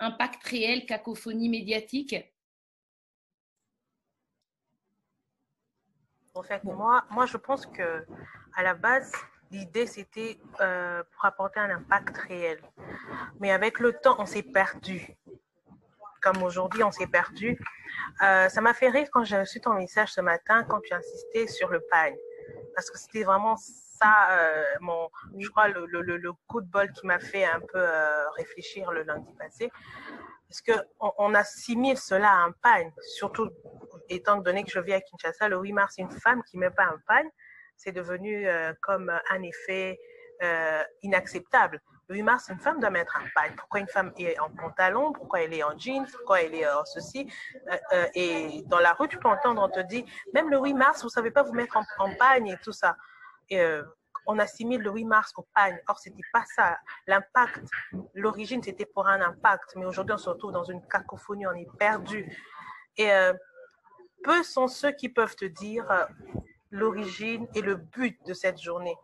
impact réel, cacophonie médiatique? En fait, moi, je pense que à la base, l'idée, c'était pour apporter un impact réel. Mais avec le temps, on s'est perdu. Comme aujourd'hui, on s'est perdu. Ça m'a fait rire quand j'ai reçu ton message ce matin, quand tu insistais sur le pagne. Parce que c'était vraiment ça, je crois, le coup de bol qui m'a fait un peu réfléchir le lundi passé. Parce qu'on assimile cela à un pagne, surtout étant donné que je vis à Kinshasa, le 8 mars, une femme qui ne met pas un pagne, c'est devenu comme un effet inacceptable. Le 8 mars, une femme doit mettre un pagne. Pourquoi une femme est en pantalon? Pourquoi elle est en jeans? Pourquoi elle est en ceci? Et dans la rue, tu peux entendre, on te dit, même le 8 mars, vous ne savez pas vous mettre en pagne et tout ça. Et, on assimile le 8 mars au pagne. Or, ce n'était pas ça. L'impact, l'origine, c'était pour un impact. Mais aujourd'hui, on se retrouve dans une cacophonie, on est perdu. Et peu sont ceux qui peuvent te dire l'origine et le but de cette journée.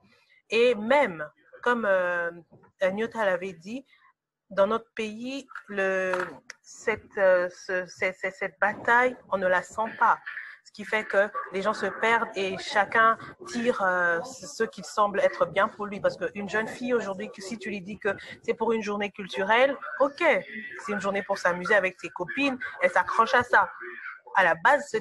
Et même, comme Nyota l'avait dit, dans notre pays, cette bataille, on ne la sent pas. Ce qui fait que les gens se perdent et chacun tire ce qui semble être bien pour lui. Parce qu'une jeune fille aujourd'hui, si tu lui dis que c'est pour une journée culturelle, ok, c'est une journée pour s'amuser avec ses copines, elle s'accroche à ça. À la base, ce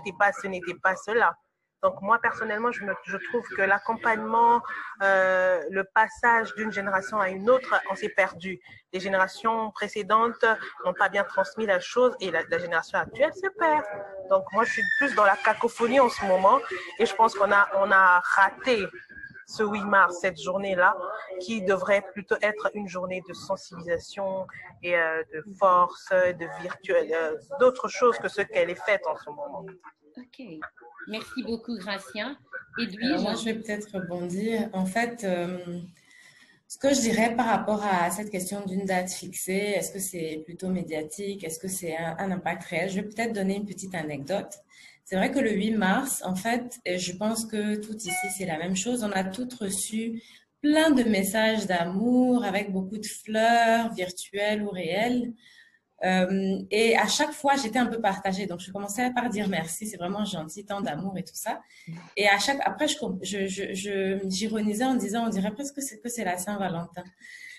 n'était pas cela. Donc moi, personnellement, je trouve que l'accompagnement, le passage d'une génération à une autre, on s'est perdu. Les générations précédentes n'ont pas bien transmis la chose et la génération actuelle se perd. Donc moi, je suis plus dans la cacophonie en ce moment et je pense qu'on a raté ce 8 mars, cette journée-là, qui devrait plutôt être une journée de sensibilisation et de force, de virtuel, d'autres choses que ce qu'elle est faite en ce moment. Ok. Merci beaucoup, Gratien. Edwige? Moi, je vais peut-être rebondir. En fait, ce que je dirais par rapport à cette question d'une date fixée, est-ce que c'est plutôt médiatique? Est-ce que c'est un impact réel? Je vais peut-être donner une petite anecdote. C'est vrai que le 8 mars, en fait, et je pense que tout ici, c'est la même chose. On a toutes reçu plein de messages d'amour avec beaucoup de fleurs virtuelles ou réelles. Et à chaque fois, j'étais un peu partagée. Donc, je commençais par dire merci, c'est vraiment gentil, tant d'amour et tout ça. Et après, j'ironisais en disant, on dirait presque que c'est la Saint-Valentin.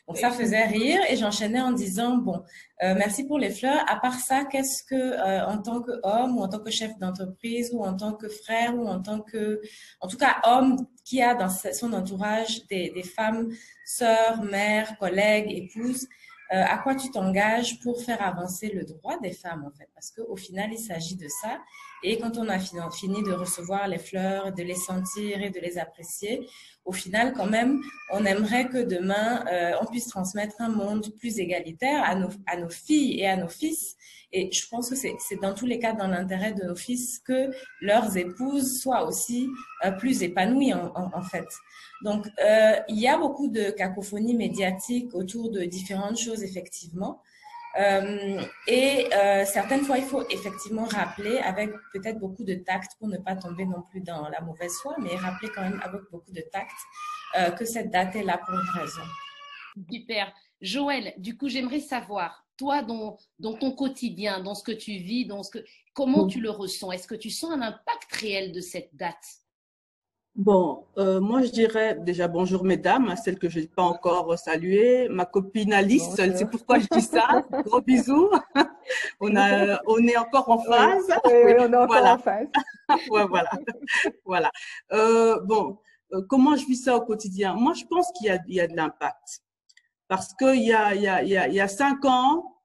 Donc, ça faisait rire et j'enchaînais en disant, bon, merci pour les fleurs. À part ça, qu'est-ce que, en tant qu'homme ou en tant que chef d'entreprise ou en tant que frère ou en tout cas, homme qui a dans son entourage des femmes, sœurs, mères, collègues, épouses, à quoi tu t'engages pour faire avancer le droit des femmes, en fait, parce qu'au final, il s'agit de ça. Et quand on a fini de recevoir les fleurs, de les sentir et de les apprécier, au final, quand même, on aimerait que demain, on puisse transmettre un monde plus égalitaire à nos filles et à nos fils. Et je pense que c'est dans tous les cas dans l'intérêt de nos fils que leurs épouses soient aussi plus épanouies, en fait. Donc, il y a beaucoup de cacophonie médiatique autour de différentes choses, effectivement. Certaines fois, il faut effectivement rappeler avec peut-être beaucoup de tact pour ne pas tomber non plus dans la mauvaise foi, mais rappeler quand même avec beaucoup de tact que cette date est là pour une raison. Super. Joël, du coup, j'aimerais savoir, toi, dans ton quotidien, dans ce que tu vis, comment tu le ressens? Est-ce que tu sens un impact réel de cette date? Bon, moi je dirais déjà bonjour mesdames, celles que je n'ai pas encore saluées, ma copine Alice, c'est pourquoi je dis ça, gros bisous, on est encore en phase. Oui, on est encore en phase. Ouais, voilà. Bon, comment je vis ça au quotidien? Moi je pense qu'il y a de l'impact, parce qu'il y a 5 ans,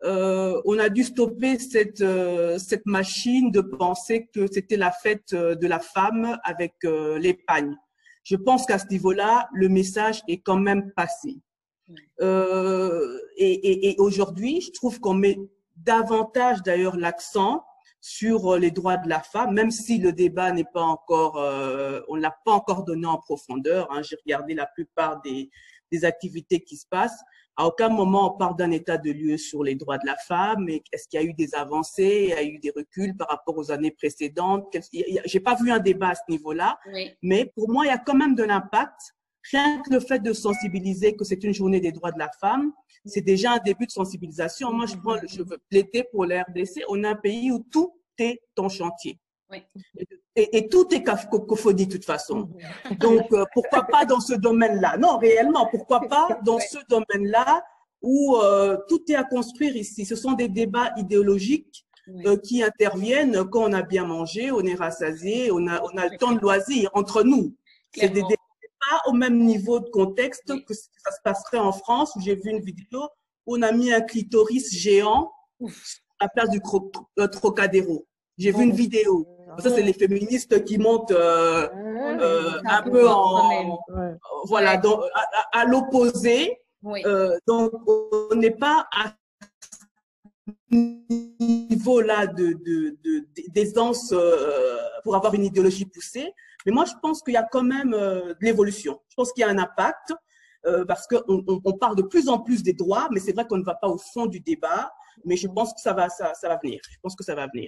on a dû stopper cette machine de penser que c'était la fête de la femme avec les pagnes. Je pense qu'à ce niveau-là, le message est quand même passé. Et aujourd'hui, je trouve qu'on met davantage d'ailleurs l'accent sur les droits de la femme, même si le débat n'est pas encore, on l'a pas encore donné en profondeur. Hein. J'ai regardé la plupart des activités qui se passent. À aucun moment on parle d'un état de lieu sur les droits de la femme. Est-ce qu'il y a eu des avancées, il y a eu des reculs par rapport aux années précédentes? J'ai pas vu un débat à ce niveau-là, oui. Mais pour moi, il y a quand même de l'impact Rien que le fait de sensibiliser que c'est une journée des droits de la femme, c'est déjà un début de sensibilisation. Moi, je veux plaider pour la RDC. On a un pays où tout est en chantier. Oui. Et tout est cacophonie de toute façon. Donc, pourquoi pas dans ce domaine-là? Non, réellement, pourquoi pas dans ce domaine-là où tout est à construire ici. Ce sont des débats idéologiques qui interviennent quand on a bien mangé, on est rassasié, on a le temps de loisir entre nous. C'est des débats pas au même niveau de contexte que ça se passerait en France, où j'ai vu une vidéo où on a mis un clitoris géant à la place du Trocadéro. J'ai vu une vidéo. Ça, c'est les féministes qui montent un peu voilà, à l'opposé. Donc, on n'est pas à ce niveau-là d'aisance pour avoir une idéologie poussée. Mais moi, je pense qu'il y a quand même de l'évolution. Je pense qu'il y a un impact parce qu'on parle de plus en plus des droits, mais c'est vrai qu'on ne va pas au fond du débat. Mais je pense que ça va venir. Je pense que ça va venir.